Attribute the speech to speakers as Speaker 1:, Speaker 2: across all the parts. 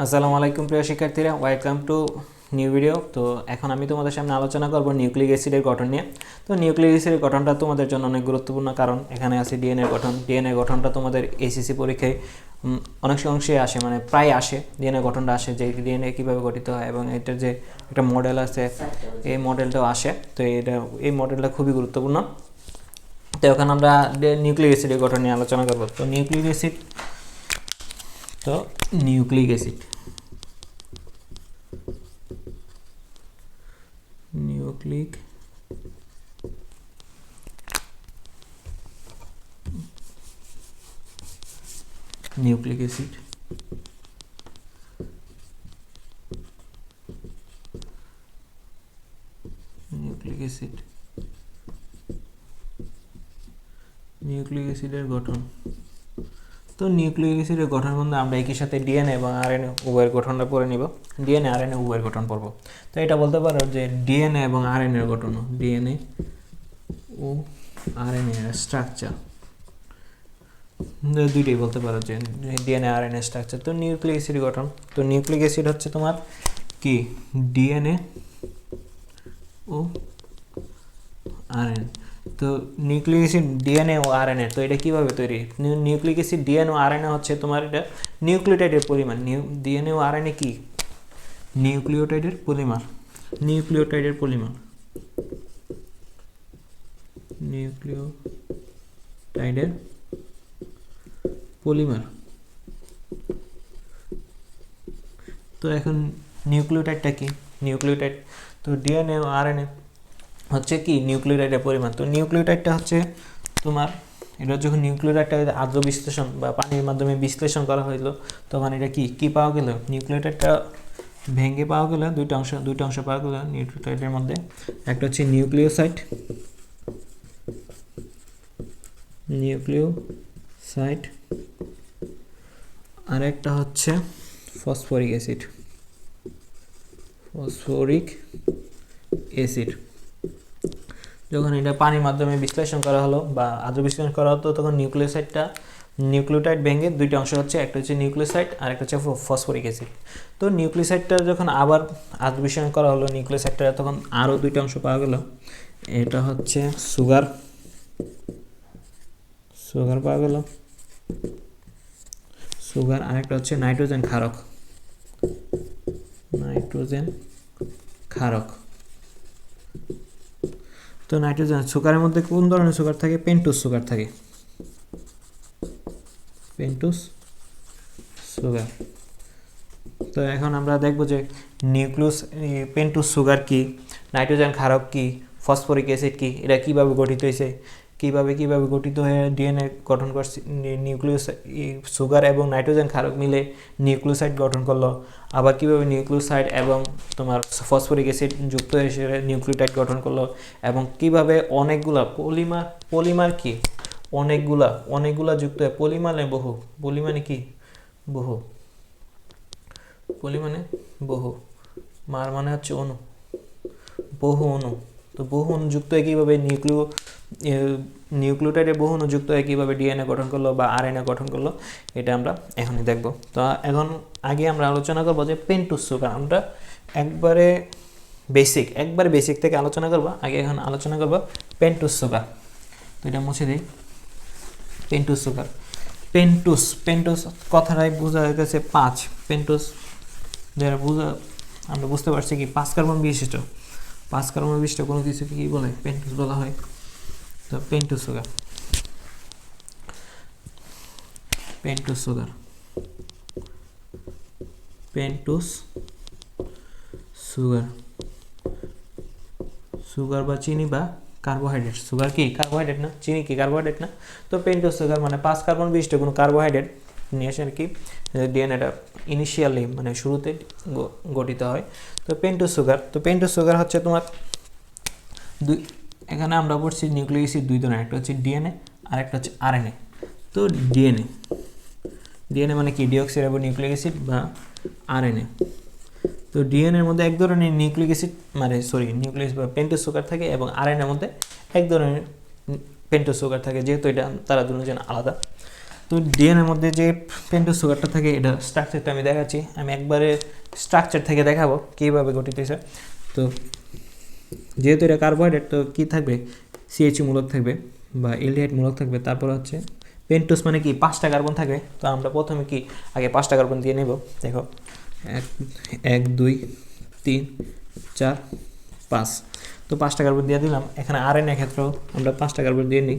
Speaker 1: আসসালামু আলাইকুম প্রিয় শিক্ষার্থীরা, ওয়েলকাম টু নিউ ভিডিও। তো এখন আমি তোমাদের সামনে আলোচনা করব নিউক্লিক অ্যাসিডের গঠন নিয়ে। তো নিউক্লিক অ্যাসিডের গঠনটা তোমাদের জন্য অনেক গুরুত্বপূর্ণ, কারণ এখানে আছে ডিএনএ গঠন। ডিএনএ গঠনটা তোমাদের এসএসসি পরীক্ষায় অনেক অংশে আসে, মানে প্রায় আসে। ডিএনএ গঠনটা আসে যে ডিএনএ কীভাবে গঠিত হয়, এবং এটার যে একটা মডেল আছে এই মডেলটাও আসে। তো এই মডেলটা খুবই গুরুত্বপূর্ণ। তো এখন আমরা নিউক্লিক অ্যাসিডের গঠন নিয়ে আলোচনা করব। তো nucleic acid nucleic acid nucleic acid nucleic অ্যাসিডের গঠন। তো নিউক্লিক অ্যাসিডের গঠন মধ্যে আমরা একই সাথে ডিএনএ এবং আরএনএ উভয়ের গঠনটা পড়ে নিব। ডিএনএ আরএনএ উভয়ের গঠন পড়ব। তো এটা বলতে পারো যে ডিএনএ এবং আরএনএর গঠন, ডিএনএ ও আরএনএ স্ট্রাকচার, দুইটাই বলতে পারো যে ডিএনএ আরএনএ স্ট্রাকচার। তো নিউক্লিক অ্যাসিড গঠন, তো নিউক্লিক অ্যাসিড হচ্ছে তোমার কি ডিএনএ ও আরএনএ। তো নিউক্লিক অ্যাসিড ডিএনএ ও আরএনএ, তো এটা কীভাবে তৈরি? নিউক্লিক অ্যাসিড ডিএনএ ও আরএনএ হচ্ছে তোমার এটা নিউক্লিওটাইডের পরিমাণ। ডিএনএ ও আরএনএ কি নিউক্লিওটাইডের পলিমার, নিউক্লিওটাইডের পলিমার, নিউক্লিওটাইডের পলিমার। তো এখন নিউক্লিওটাইডটা কি? নিউক্লিওটাইড, তো ডিএনএ ও আরএনএ হচ্ছে কি নিউক্লিওটাইডের পরিমাণ। তো নিউক্লিওটাইডটা হচ্ছে তোমার, এটা যখন নিউক্লিওটাইডটা আর্দ্র বিশ্লেষণ বা পানির মাধ্যমে বিশ্লেষণ করা হইলো, তখন এটা কি পাওয়া গেল? নিউক্লিওটাইডটা ভেঙে পাওয়া গেল দুইটা অংশ পাওয়া গেল নিউক্লিওটাইডের মধ্যে। একটা হচ্ছে নিউক্লিওসাইড, আর একটা হচ্ছে ফসফরিক অ্যাসিড। যখন এটা পানির মাধ্যমে বিশ্লেষণ করা হলো বা আর্দ্র বিশ্লেষণ করা হতো, তখন নিউক্লিওটাইড ভেঙে দুইটা অংশ হচ্ছে, একটা হচ্ছে নিউক্লিওসাইড আর একটা হচ্ছে ফসফরিক অ্যাসিড। তো নিউক্লিওসাইডটা যখন আবার আর্দ্র বিশ্লেষণ করা হলো নিউক্লিওসাইডটা, তখন আরও দুইটা অংশ পাওয়া গেল। এটা হচ্ছে সুগার পাওয়া গেল, সুগার। আর একটা হচ্ছে নাইট্রোজেন ক্ষারক। তো নাইট্রোজেন সুগারের মধ্যে কোন ধরনের সুগার থাকে? Pentose sugar. তো এখন আমরা দেখব যে পেন্টোজ সুগার কি, নাইট্রোজেন ক্ষারক কি, ফসফরিক অ্যাসিড কি, এটা কিভাবে গঠিত হয়েছে, কিভাবে গঠিত হয়ে ডিএনএ গঠন করছে। সুগার এবং নাইট্রোজেন ক্ষারক মিলে নিউক্লিওসাইড গঠন করলো। আবার কিভাবে নিউক্লিওসাইড এবং তোমার ফসফরিক অ্যাসিড যুক্ত হয়ে নিউক্লিওটাইড গঠন করলো, এবং কিভাবে অনেকগুলা পলিমার কি অনেকগুলা যুক্ত হয়ে বহু মার মানে হচ্ছে অণু, বহু অণু। তো বহু অণু যুক্ত হয়ে কীভাবে নিউক্লিওটাইডের বহু অণু যুক্ত হয়ে কীভাবে ডিএনএ গঠন করলো বা আরএনএ গঠন করলো, এটা আমরা এখনই দেখব। তো এখন আগে আমরা আলোচনা করবো যে পেন্টোজ সুগার। আমরা একবারে বেসিক থেকে আলোচনা করবো। আগে এখন আলোচনা করবো পেন্টোজ সুগার। তো এটা মুছে দিই। পেন্টোজ কথাটাই বোঝা গেছে 5। পেন্টোজ যারা আমরা বুঝতে পারছি কি 5 কার্বন বিশিষ্ট কোনো কিছুকে কি বলে? পেন্টোজ বলা হয়। তো পেন্টোজ সুগার বা চিনি বা কার্বোহাইড্রেট। সুগার কি কার্বোহাইড্রেট না? চিনি কি কার্বোহাইড্রেট না? তো পেন্টোজ সুগার মানে 5 কার্বন বিশিষ্ট কোনো কার্বোহাইড্রেট নিয়ে এসে আর কি ডিএনএটা ইনিশিয়ালি মানে শুরুতে গঠিত হয়। তো পেন্টোজ সুগার হচ্ছে তোমার এখানে আমরা পড়ছি নিউক্লিক অ্যাসিড দুই ধরনের, একটা হচ্ছে ডিএনএ আর একটা হচ্ছে আরএনএ। তো ডিএনএ মানে কি ডিঅক্সিরাইবো নিউক্লিক অ্যাসিড বা আরএনএ। তো ডিএনএর মধ্যে এক ধরনের নিউক্লিক অ্যাসিড নিউক্লিক বা পেন্টোজ সুগার থাকে, এবং আরএনএর মধ্যে এক ধরনের পেন্টোজ সুগার থাকে, যেহেতু এটা তারা দুজন আলাদা। তো তো ডিএনএর মধ্যে যে পেন্টোজ সুগারটা থাকে এটা স্ট্রাকচারটা আমি দেখাচ্ছি, আমি একবারে স্ট্রাকচার থেকে দেখাবো কীভাবে গঠিত হয়েছে। তো যেহেতু এটা কার্বোহাইড্রেট তো কী থাকবে, সিএইচইউ মূলক থাকবে বা এলডিহাইড মূলক থাকবে। তারপর হচ্ছে পেন্টোজ মানে কি 5টা কার্বন থাকে। তো আমরা প্রথমে কি আগে 5টা কার্বন দিয়ে নেব। দেখো 1 2 3 4 5, তো 5টা কার্বন দিয়ে দিলাম। এখানে আরএনএ ক্ষেত্রেও আমরা 5টা কার্বন দিয়ে নিই।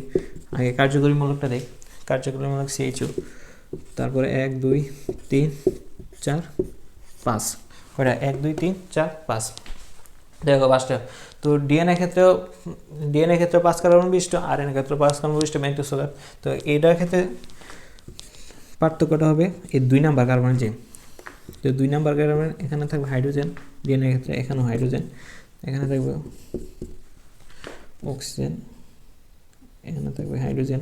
Speaker 1: আগে কার্যকরী মূলকটা দিই, কার্যকরী মূলক সিএইচইউ, তারপরে 1 2 3 4 5, ওটা 1 2 3 4 5, দেখো 5টা। তো ডিএনএ ক্ষেত্রেও 5 কার্বন বিশিষ্ট, আরএনএ ক্ষেত্রে 5 কার্বন বিশিষ্ট পেন্টোজ সুগার। তো এইটার ক্ষেত্রে পার্থক্যটা হবে এই 2 নাম্বার কার্বনের যে, তো 2 নাম্বার কার্বন এখানে থাকবে হাইড্রোজেন, ডিএনএ ক্ষেত্রে এখানেও হাইড্রোজেন, এখানে থাকবে অক্সিজেন, এখানে থাকবে হাইড্রোজেন,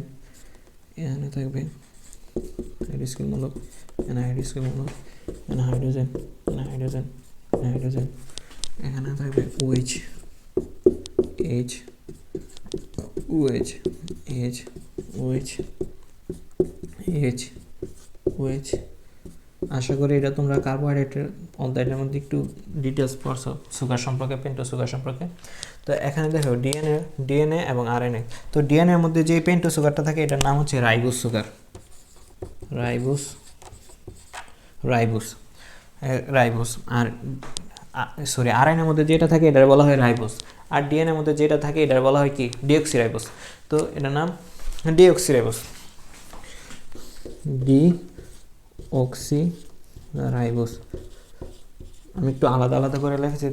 Speaker 1: এখানে থাকবে হাইড্রোক্সিল মূলক, এখানে হাইড্রোক্সিল মূলক, এখানে হাইড্রোজেন, এখানে হাইড্রোজেন, হাইড্রোজেন, এখানে থাকবে OH, H, OH, H, OH, H, OH। আশা করি এটা তোমরা কার্বোহাইড্রেটের অধ্যায়টার মধ্যে একটু ডিটেলস পড়ছো সুগার সম্পর্কে, পেন্টোজ সুগার সম্পর্কে। তো এখানে দেখো ডিএনএ এবং আরএনএ। তো ডিএনএর মধ্যে যে পেন্টোজ সুগারটা থাকে এটার নাম হচ্ছে রাইবোজ সুগার, রাইবোজ। আর সরি, আরএনএর মধ্যে যেটা থাকে এটার বলা হয় রাইবোজ, আর ডিএনএর মধ্যে যেটা থাকে এটার বলা হয় কি ডিঅক্সিরাইবোজ। তো এটার নাম ডিঅক্সিরাইবোজ, ডিঅক্সিরাইবোজ। আমি একটু আলাদা আলাদা করে লিখেছি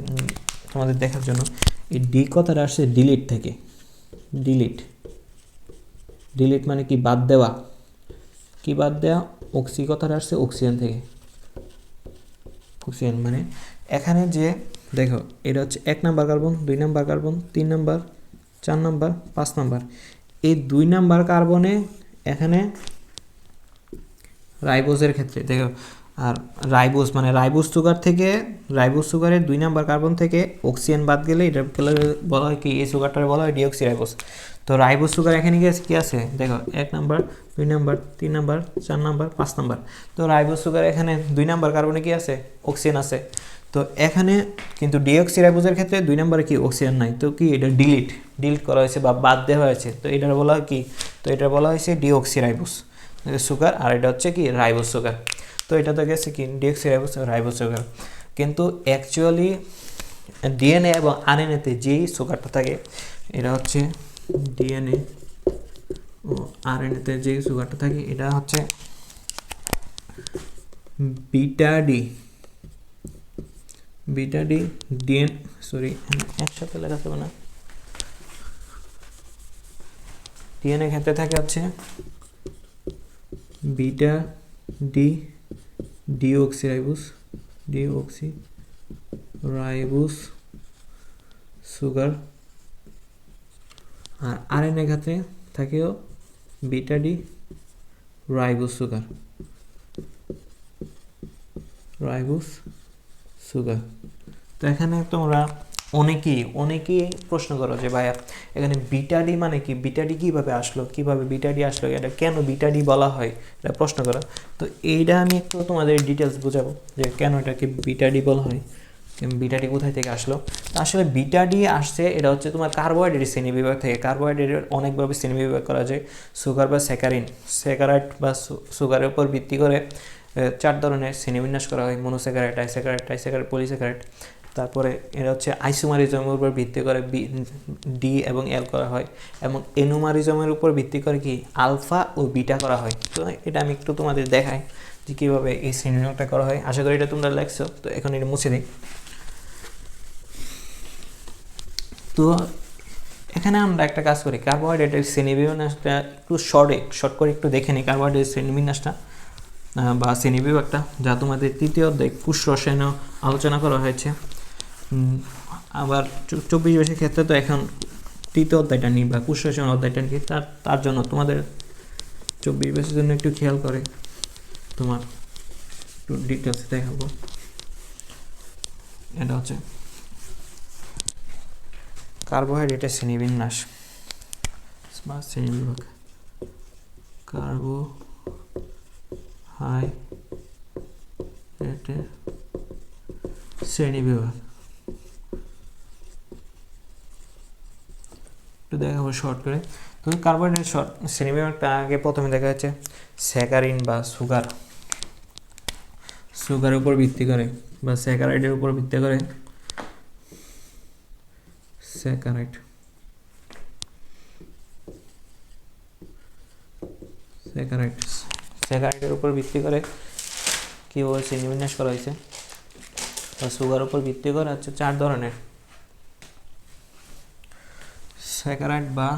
Speaker 1: তোমাদের দেখার জন্য। এই ডি কথাটা আসছে ডিলিট থেকে, ডিলিট মানে কি বাদ দেওয়া, কি বাদ দেওয়া। অক্সি কথাটা আসছে অক্সিজেন থেকে, অক্সিজেন মানে এখানে যে দেখো এটা হচ্ছে 1 number carbon, 2 number carbon, 3 number, 4 number, 5 number. এই 2 নাম্বার কার্বনে এখানে রাইবোজের ক্ষেত্রে দেখো, আর রাইবোজ মানে রাইবোজ সুগারের 2 নাম্বার কার্বন থেকে অক্সিজেন বাদ গেলে এটা বলা হয় কি, এই সুগারটার বলা হয় ডিঅক্সিরাইবোজ। তো রাইবোজ সুগার এখানে কি আছে দেখো, 1 number, 2 number, 3 number, 4 number, 5 number. তো রাইবোজ সুগার এখানে 2 নাম্বার কার্বনে কি আছে, অক্সিজেন আছে। তো এখানে কিন্তু ডিঅক্সিরাইবোজের ক্ষেত্রে 2 নাম্বারে কি অক্সিজেন নাই, তো কি এটা ডিলিট করা হয়েছে বা বাদ দেওয়া হয়েছে। তো এটার বলা হয় কি, তো এটা বলা হয়েছে ডিঅক্সিরাইবোজ সুগার, আর এটা হচ্ছে কি রাইবোজ সুগার। তো এটা তো গেছে কি ডিঅক্সিরাইবোজ রাইবোজ সুগার। কিন্তু অ্যাকচুয়ালি ডিএনএ এবং আরএনএতে যেই সুগারটা থাকে এটা হচ্ছে ডিএনএ ও আরএনএতে যেই সুগারটা থাকে এটা হচ্ছে বিটা ডি ডিএন, সরি একসাথে লেখা যাবে না। ডিএনএ ক্ষেত্রে থাকে হচ্ছে বিটা ডি ডিঅক্সিরাইবোজ সুগার, আর আরএনএ ক্ষেত্রে থাকেও বিটা ডি রাইবোজ সুগার। তো এখানে তোমরা অনেকেই প্রশ্ন করো যে ভাইয়া এখানে বিটাডি মানে কি, বিটাডি কীভাবে আসলো, এটা কেন বিটাডি বলা হয়, এটা প্রশ্ন করো। তো এইটা আমি একটু তোমাদের ডিটেলস বোঝাবো যে কেন এটাকে বিটাডি বলা হয়, বিটাডি কোথায় থেকে আসলো। আসলে বিটাডি আসছে এটা হচ্ছে তোমার কার্বোহাইড্রেট শ্রেণীবিভাগ থেকে। কার্বোহাইড্রেটের অনেকভাবে শ্রেণীবিভাগ করা যায়, সুগার বা স্যাকারাইড বা সুগারের উপর ভিত্তি করে 4 ধরনের শ্রেণীবিন্যাস করা হয়, মনোস্যাকারাইড, ডাইস্যাকারাইড, পলিস্যাকারাইড। তারপরে এটা হচ্ছে আইসোমারিজমের উপর ভিত্তি করে ডি এবং এল করা হয়, এবং এনোমারিজমের উপর ভিত্তি করে কি আলফা ও বিটা করা হয়। তো এটা আমি একটু তোমাদের দেখাই যে কীভাবে এই শ্রেণীবিভাগটা করা হয়। আশা করি এটা তোমরা লেখছো। তো এখন এটা মুছে দিই। তো এখানে আমরা একটা কাজ করি, কার্বোহাইড্রেটের শ্রেণীবিন্যাসটা একটু শর্ট করে একটু দেখে নিই। কার্বোহাইড্রেটের শ্রেণীবিন্যাসটা বা শ্রেণীবিভাগটা যা তোমাদের তৃতীয় অধ্যায় কোষ রসায়নে আলোচনা করা হয়েছে। আবার 24 ক্ষেত্রে তো এখন তৃতীয় অধ্যায়টা নিই বা কোষ রসায়ন অধ্যায়টা নিই, তার জন্য তোমাদের 24 জন্য একটু খেয়াল করে তোমার একটু ডিটেলস দেখাবো। এটা হচ্ছে কার্বোহাইড্রেটের শ্রেণীবিন্যাস বা শ্রেণীবিভাগ, কার্বোহাইড্রেটের হাই রেটের শ্রেণীবিভাগ একটু দেখাবো শর্ট করে। তো কার্বোহাইড্রেট শর্ট শ্রেণীবিভাগটা আগে প্রথমে দেখা যাচ্ছে স্যাকারিন বা সুগারের উপর ভিত্তি করে বা স্যাকারাইডের উপর ভিত্তি করে স্যাকারাইডের উপর ভিত্তি করে কীভাবে শ্রেণীবিন্যাস করা হয়েছে। বা সুগার উপর ভিত্তি করে হচ্ছে 4 ধরনের স্যাকারাইড বা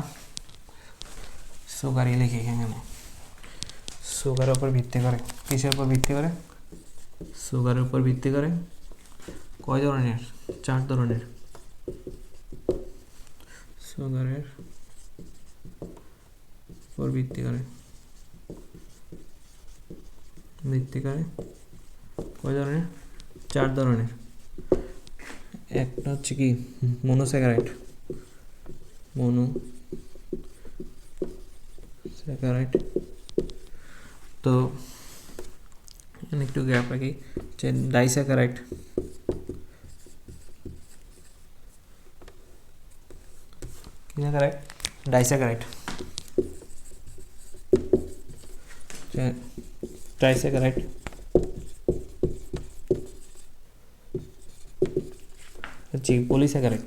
Speaker 1: সুগারই লিখি এখানে। সুগারের উপর ভিত্তি করে, কিসের উপর ভিত্তি করে? সুগারের উপর ভিত্তি করে। কয় ধরনের? 4 ধরনের। সুগারের উপর ভিত্তি করে কয় ধরনের? 4 ধরনের। একটা হচ্ছে কি মনোস্যাকারাইড, তো এখানে একটু গ্যাপ রাখি, যে ডাইস্যাকারাইড, ট্রাইস্যাকারাইড, হচ্ছে পলিস্যাকারাইড।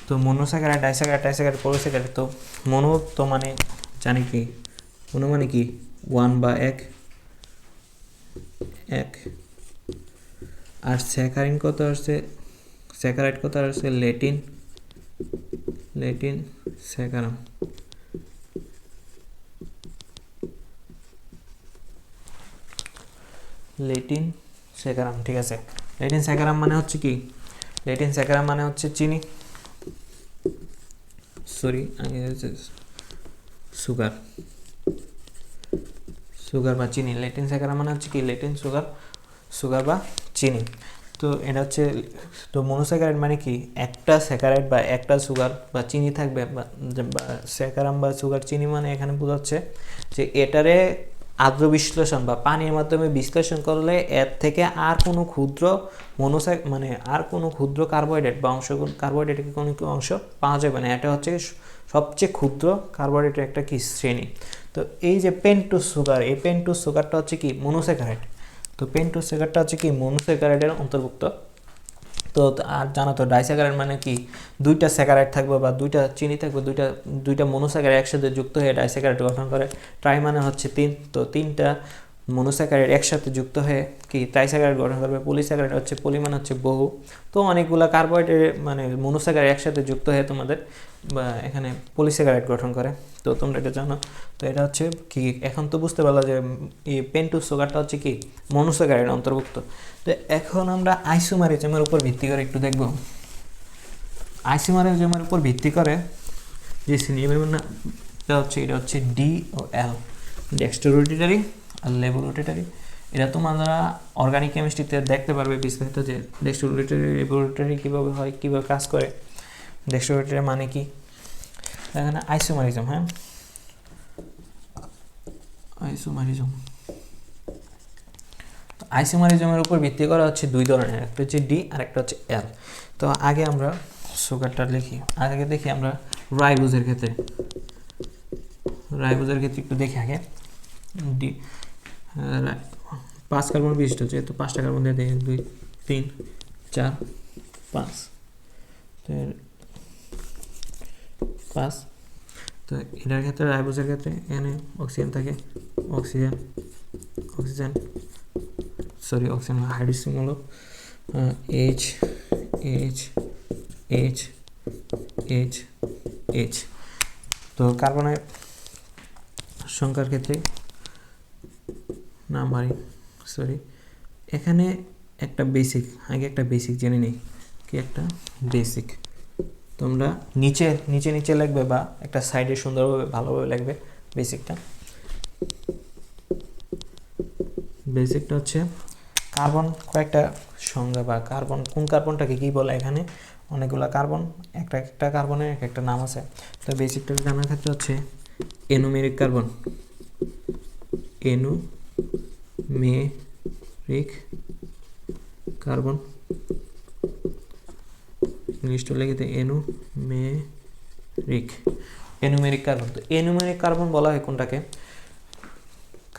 Speaker 1: তো মনোস্যাকারাইড, ডাইস্যাকারাইড, ট্রাইস্যাকারাইড, পলিস্যাকারাইড। তো মনো তো মানে জানি কি, মনো মানে কি 1 বা 1, আর স্যাকারিন কত আসছে, স্যাকারাইড কত আসছে, লেটিন স্যাকারাম। লেটিন স্যাকারাম, ঠিক আছে। লেটিন স্যাকারাম মানে হচ্ছে কি? লেটিন স্যাকারাম মানে হচ্ছে চিনি, সুগার বা চিনি। লেটিন স্যাকারাম মানে হচ্ছে কি? লেটিন সুগার বা চিনি। তো এটা হচ্ছে, তো মনোস্যাকারাইড মানে কি? একটা স্যাকারাইড বা একটা সুগার বা চিনি থাকবে, বা স্যাকারাম বা সুগার চিনি মানে এখানে বোঝাচ্ছে যে এটারে আর্দ্র বিশ্লেষণ বা পানির মাধ্যমে বিশ্লেষণ করলে এর থেকে আর কোনো ক্ষুদ্র মানে আর কোনো ক্ষুদ্র কার্বোহাইড্রেট বা কার্বোহাইড্রেটের কোনো অংশ পাওয়া যাবে না। এটা হচ্ছে সবচেয়ে ক্ষুদ্র কার্বোহাইড্রেটের একটা কি শ্রেণী। তো এই যে পেন্টোজ সুগার, এই পেন্টোজ সুগারটা হচ্ছে কি? মনোস্যাকারাইড। তো পেন্টোজ সুগারটা হচ্ছে কি? মনোস্যাকারাইডের অন্তর্ভুক্ত। তো আর জানো তো ডাইস্যাকারাইড মানে কি? 2টা স্যাকারাইড থাকবে বা 2টা চিনি থাকবে, দুইটা মনোস্যাকারাইড একসাথে যুক্ত হয়ে ডাইস্যাকারাইড গঠন করে। ট্রাই মানে হচ্ছে 3, তো 3টা মনোস্যাকারাইড একসাথে যুক্ত হয়ে কি ট্রাইস্যাকারাইড গঠন করবে। পলিস্যাকারাইড হচ্ছে, পলি মানে হচ্ছে বহু। তো অনেকগুলো কার্বোহাইড্রেট মানে মনোস্যাকারাইড একসাথে যুক্ত হয়ে তোমাদের বা এখানে পলিস্যাকারাইড গঠন করে। তো তোমরা এটা জানো। তো এটা হচ্ছে কি, এখন তো বুঝতে পারলো যে এই পেন্টোজ সুগারটা হচ্ছে কি? মনোস্যাকারাইড অন্তর্ভুক্ত। তো এখন আমরা আইসোমারিজমের উপর ভিত্তি করে একটু দেখব। আইসোমারিজমের উপর ভিত্তি করে যে শ্রেণীবিন্যাসটা হচ্ছে, এটা হচ্ছে ডি ও এল, ডেক্সট্রোরোটেটারি আর লেবোরোটেটারি। এটা তোমরা অর্গানিক কেমিস্ট্রিতে দেখতে পারবে বিস্তারিত, যে ডেক্সট্রোরোটেটারি লেবোরোটেটারি কীভাবে হয়, কীভাবে কাজ করে, ডেক্সট্রোরোটেটারি মানে কি। এখানে আইসোমারিজম, হ্যাঁ আইসোমারিজমের উপর ভিত্তি করা হচ্ছে 2 ধরনের, একটা হচ্ছে ডি আর একটা হচ্ছে এল। তো আগে আমরা সুগারটা লিখি, আগে দেখি আমরা রাইবোজের ক্ষেত্রে একটু দেখি আগে। ডি 5 কার্বন বিশিষ্ট, যেহেতু 5টা কার্বন দিয়ে দেখি 2 3 4 5, তো 5। তো এটার ক্ষেত্রে রাইবোজের ক্ষেত্রে এখানে অক্সিজেন থাকে, অক্সিজেন হাইড্রোজেন হলো H H H H। তো কার্বনের সংখ্যার ক্ষেত্রে এখানে একটা বেসিক, আগে একটা বেসিক জেনে নিই। কি একটা বেসিক? তোমরা নিচে লিখবে বা একটা সাইডে সুন্দরভাবে ভালোভাবে লিখবে বেসিকটা হচ্ছে কার্বন কয়েকটা সংজ্ঞা, বা কোন কার্বনটাকে কি বলে এখানে অনেকগুলো কার্বন, একটা একটা কার্বনের এক একটা নাম আছে। তো বেসিকটা জানার ক্ষেত্রে হচ্ছে এনুমেরিক কার্বন, এনুমেরিক কার্বন, ইংলিশটা লিখে দেয় এনুমেরিক কার্বন। তো এনুমেরিক কার্বন বলা হয় কোনটাকে?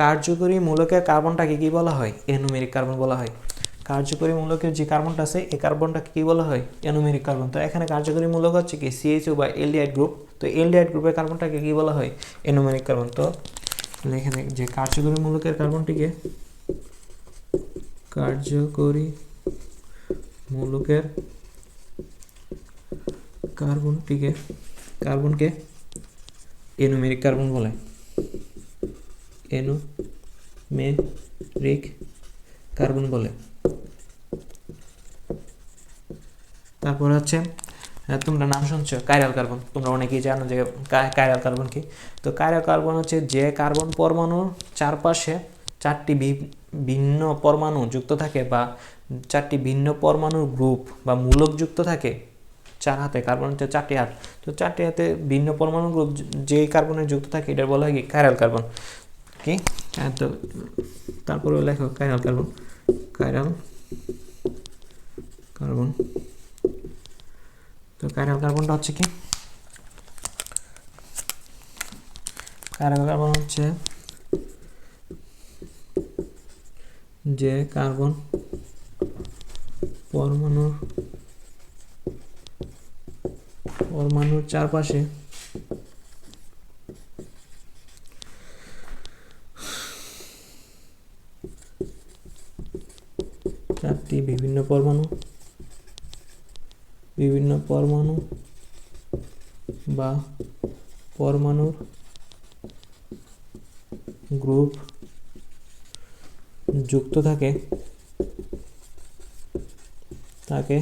Speaker 1: কার্যকরী মূলকের কার্বনটাকে কি বলা হয়? এনুমেরিক কার্বন বলা হয়। কার্যকরী মূলকের যে কার্বনটা আছে এই কার্বনটাকে কি বলা হয়? এনুমেরিক কার্বন। তো এখানে কার্যকরী মূলক হচ্ছে কি CHO বা এলডিহাইড গ্রুপ। তো এলডিহাইড গ্রুপের কার্বনটাকে কি বলা হয়? এনুমেরিক কার্বন। তো এখানে যে কার্যকরী মূলকের কার্বনটিকে, কার্যকরী মূলকের কার্বনকে এনুমেরিক কার্বন বলে, এনুমেরিক কার্বন বলে। তারপর হচ্ছে তোমরা নাম শুনছো কাইরাল কার্বন, তোমরা অনেকেই জানো যে কাইরাল কার্বন কি। তো কাইরাল কার্বন হচ্ছে যে কার্বন পরমাণুর চারপাশে চারটি ভিন্ন পরমাণু যুক্ত থাকে বা চারটি ভিন্ন পরমাণুর গ্রুপ বা মূলক যুক্ত থাকে। চার হাতে কার্বন হচ্ছে চারটি হাত, তো চারটি হাতে ভিন্ন পরমাণু গ্রুপ যে কার্বনে যুক্ত থাকে এটা বলা হয় কি কাইরাল কার্বন কি। তো তারপরে লেখো কাইরাল কার্বন, কাইরাল কার্বন। তো কাইরাল কার্বনটা হচ্ছে কি? কাইরাল কার্বন হচ্ছে যে কার্বন পরমাণুর চারপাশে চারটি বিভিন্ন পরমাণু বা পরমাণুর গ্রুপ যুক্ত থাকে তাকে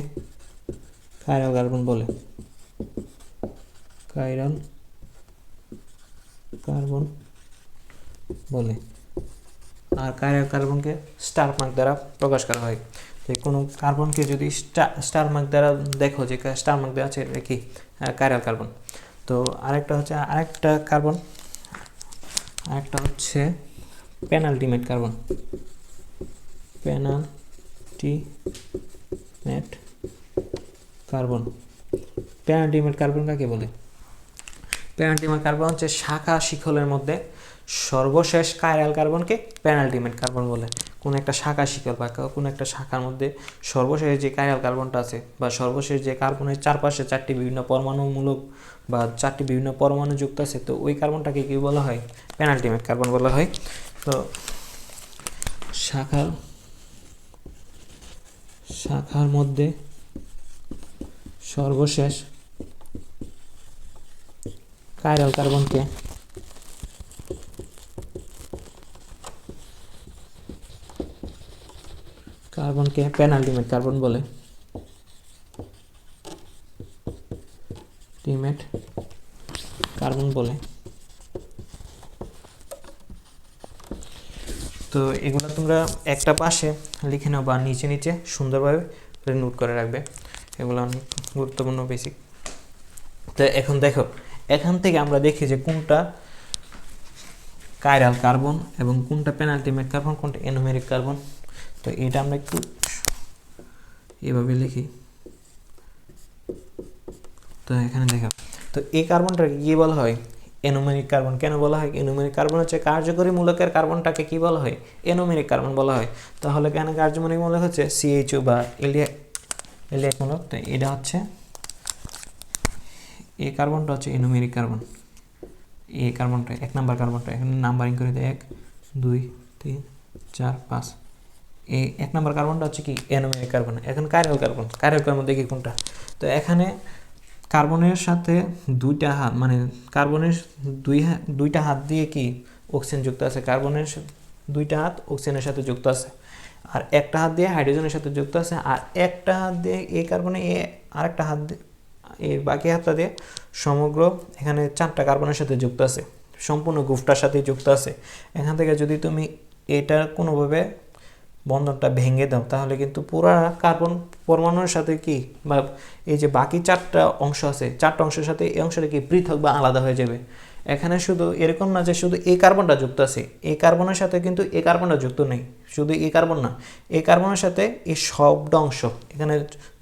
Speaker 1: কাইরাল কার্বন বলে, কাইরাল কার্বন বলে। আর কাইরাল কার্বনকে স্টার মার্ক দ্বারা প্রকাশ করা হয়। যে কোনো কার্বনকে যদি স্টার মার্ক দ্বারা দেখো যে স্টার মার্ক দেওয়া আছে এটা কি কাইরাল কার্বন। তো আরেকটা হচ্ছে পেনাল্টিমেট কার্বন, পেনাল্টিমেট কার্বন কাকে বলে? পেনাল্টিমেট কার্বন হচ্ছে শাখা শিখলের মধ্যে সর্বশেষ কাইরাল কার্বনকে পেনাল্টিমেট কার্বন বলে। কোন একটা শাখা শিখল বা কোন একটা শাখার মধ্যে সর্বশেষ যে কাইরাল কার্বনটা আছে বা সর্বশেষ যে কার্বনের চারপাশে চারটি বিভিন্ন পরমাণুমূলক বা চারটি বিভিন্ন পরমাণু যুক্ত আছে, তো ওই কার্বনটাকে কি বলা হয়? পেনাল্টিমেট কার্বন বলা হয়। তো শাখার মধ্যে সর্বশেষ কাইরাল কার্বনকে পেনাল্টিমেট কার্বন বলে, টিমেট কার্বন বলে। তো এগুলো তোমরা একটা পাশে লিখে নাও বা নিচে নিচে সুন্দরভাবে নোট করে রাখবে, এগুলো অনেক গুরুত্বপূর্ণ বেসিক। তো এখন দেখো, এখান থেকে আমরা দেখি যে কোনটা কাইরাল কার্বন এবং কোনটা পেনাল্টিমেট কার্বন, কোনটা এনুমেরিক কার্বন। তো এটা আমরা একটু এভাবে লিখি। তো এখানে দেখো, তো এই কার্বনটাকে কি বলা হয়? এনুমেরিক কার্বন। কেন বলা হয় এনুমেরিক কার্বন? হচ্ছে কার্যকরী মূলকের কার্বনটাকে কি বলা হয়? এনুমেরিক কার্বন বলা হয়। তাহলে কেন কার্যকরী মূলক হচ্ছে CHO বা এলডিহাইড মূলক। তো এটা হচ্ছে এই কার্বনটা হচ্ছে এনুমেরিক কার্বন। এই কার্বনটা 1 নাম্বার কার্বনটা এখানে নাম্বারিং করে দেয় 1 2 3 4 5। এই 1 নাম্বার কার্বনটা হচ্ছে কি এনুমেরিক কার্বন। এখন কাইরাল কার্বন দেখি কোনটা। তো এখানে কার্বনের সাথে দুইটা হাত, মানে কার্বনের দুইটা হাত দিয়ে কি অক্সিজেন যুক্ত আছে, কার্বনের দুইটা হাত অক্সিজেনের সাথে যুক্ত আছে, আর একটা হাত দিয়ে হাইড্রোজেনের সাথে যুক্ত আছে, আর একটা হাত দিয়ে এই কার্বনে আরেকটা হাত দিয়ে এই বাকি হাতটা দিয়ে সমগ্র এখানে 4টা কার্বনের সাথে যুক্ত আছে, সম্পূর্ণ গ্রুপটার সাথে যুক্ত আছে। এখান থেকে যদি তুমি এটা কোনোভাবে বন্ধনটা ভেঙে দাও তাহলে কিন্তু পুরা কার্বন পরমাণুর সাথে কি বা এই যে বাকি 4টা অংশ আছে 4টা অংশের সাথে এই অংশটা কি পৃথক বা আলাদা হয়ে যাবে। এখানে শুধু এরকম না যে শুধু এই কার্বনটা যুক্ত আছে, এই কার্বনের সাথে কিন্তু এই কার্বনটা যুক্ত নেই। শুধু এই কার্বন না, এই কার্বনের সাথে এই সবটা অংশ এখানে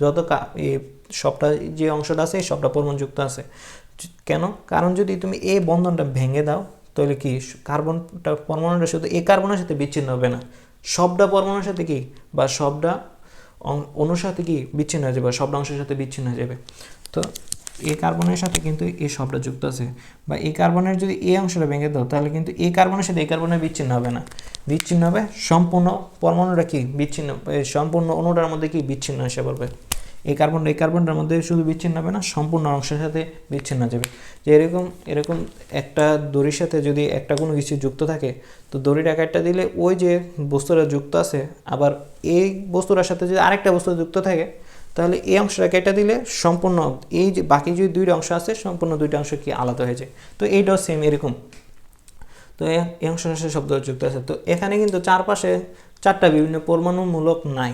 Speaker 1: যত এই সবটা যে অংশটা আছে এই সবটা পরমাণু যুক্ত আছে। কেন? কারণ যদি তুমি এই বন্ধনটা ভেঙে দাও তাহলে কি কার্বনটা পরমাণুটা শুধু এই কার্বনের সাথে বিচ্ছিন্ন হবে না, সবটা পরমাণুর সাথে কি বা সবটা অণুর সাথে কি বিচ্ছিন্ন হয়ে যাবে, সবটা অংশের সাথে বিচ্ছিন্ন হয়ে যাবে। তো এই কার্বনের সাথে কিন্তু এই সবটা যুক্ত আছে, বা এই কার্বনের যদি এই অংশটা ভেঙে দাও তাহলে কিন্তু এই কার্বনের সাথে এই কার্বনের বিচ্ছিন্ন হবে না, বিচ্ছিন্ন হবে সম্পূর্ণ পরমাণুটা কি বিচ্ছিন্ন, সম্পূর্ণ অণুটার মধ্যে কি বিচ্ছিন্ন এসে পড়বে। এই কার্বনটার মধ্যে শুধু বিচ্ছিন্ন হবে না, সম্পূর্ণ অংশের সাথে বিচ্ছিন্ন যাবে। যে এরকম একটা দড়ির সাথে যদি একটা কোনো কিছু যুক্ত থাকে তো দড়িটা কাটটা দিলে ওই যে বস্তুটা যুক্ত আছে আবার এই বস্তুটার সাথে যদি আরেকটা বস্তু যুক্ত থাকে তাহলে এই অংশটা কেটে দিলে সম্পূর্ণ এই যে বাকি যে দুইটা অংশ আছে সম্পূর্ণ দুইটা অংশ কি আলাদা হয়ে যায়। তো এইটাও সেম এরকম। তো এই অংশের সাথে শব্দ যুক্ত আছে। তো এখানে কিন্তু চারপাশে 4টা বিভিন্ন পরমাণুমূলক নাই,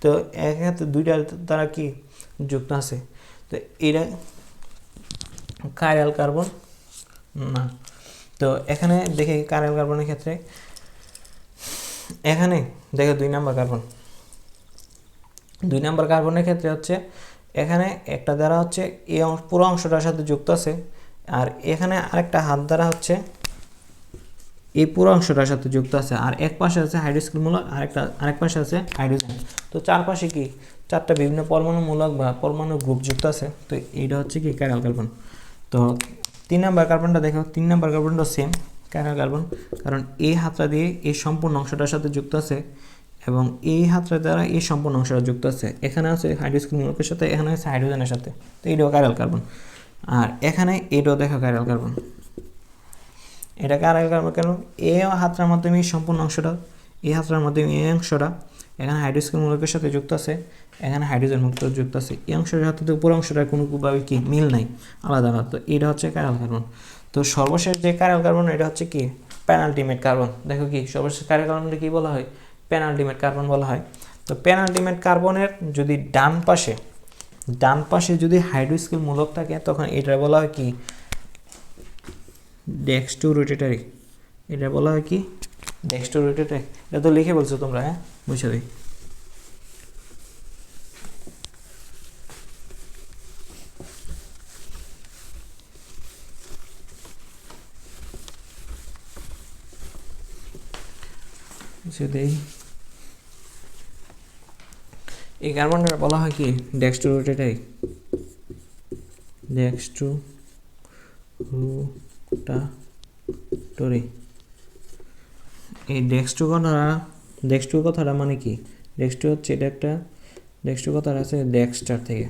Speaker 1: তো এক্ষেত্রে দুইটা দ্বারা কি যুক্ত আছে। তো এটা কাইরাল কার্বন না। তো এখানে দেখে কাইরাল কার্বনের ক্ষেত্রে এখানে দেখে 2 নাম্বার কার্বন, 2 নাম্বার কার্বনের ক্ষেত্রে হচ্ছে এখানে একটা দ্বারা হচ্ছে এই পুরো অংশটার সাথে যুক্ত আছে, আর এখানে আরেকটা হাত দ্বারা হচ্ছে এই পুরো অংশটার সাথে যুক্ত আছে, আর এক পাশে আছে হাইড্রোক্সিলমূলক, আরেক পাশে আছে হাইড্রোজেন। তো চারপাশে কি 4টা বিভিন্ন পরমাণুমূলক বা পরমাণু গ্রুপ যুক্ত আছে। তো এইটা হচ্ছে কি কাইরাল কার্বন। তো 3 নাম্বার কার্বনটা দেখো, 3 নাম্বার কার্বনটা সেম কাইরাল কার্বন, কারণ এই হাতটা দিয়ে এই সম্পূর্ণ অংশটার সাথে যুক্ত আছে এবং এই হাতটা দ্বারা এই সম্পূর্ণ অংশটা যুক্ত আছে। এখানে আছে হাইড্রোক্সিলমূলকের সাথে, এখানে আছে হাইড্রোজেনের সাথে। তো এইটাও কাইরাল কার্বন। আর এখানে এটাও দেখো কাইরাল কার্বন। এটা কাইরাল কার্বন কেন? এই হাতটার মাধ্যমে এই সম্পূর্ণ অংশটা, এই হাতটার মাধ্যমে এই অংশটা এখানে হাইড্রোক্সিলমূলকের সাথে যুক্ত আছে, এখানে হাইড্রোজেন মুক্ত যুক্ত আছে। এই অংশের সাথে তো উপর অংশটার কোনোভাবে কি মিল নাই, আলাদা আলাদা। তো এটা হচ্ছে কাইরাল কার্বন। তো সর্বশেষ যে কাইরাল কার্বন এটা হচ্ছে কি পেনাল্টিমেট কার্বন। দেখো কি সর্বশেষ কাইরাল কার্বনটা কি বলা হয়? পেনাল্টিমেট কার্বন বলা হয়। তো পেনাল্টিমেট কার্বনের যদি ডান পাশে যদি হাইড্রোক্সিলমূলক থাকে তখন এটা বলা হয় কি ডেক্সট্রো রোটেটরি। এটা বলা হয় কি ডেক্সট্রো রোটেটরি। এটা তো লিখে বলছো তোমরা, হ্যাঁ বুঝে দিই। এই কার্বনটা বলা হয় কি ডেক্সট্রো রোটেটরি। এই ডেক্সট্রো কথাটা মানে কি? ডেক্সট্রো হচ্ছে এটা একটা ডেক্সট্রো কথাটা আছে ডেক্সটার থেকে।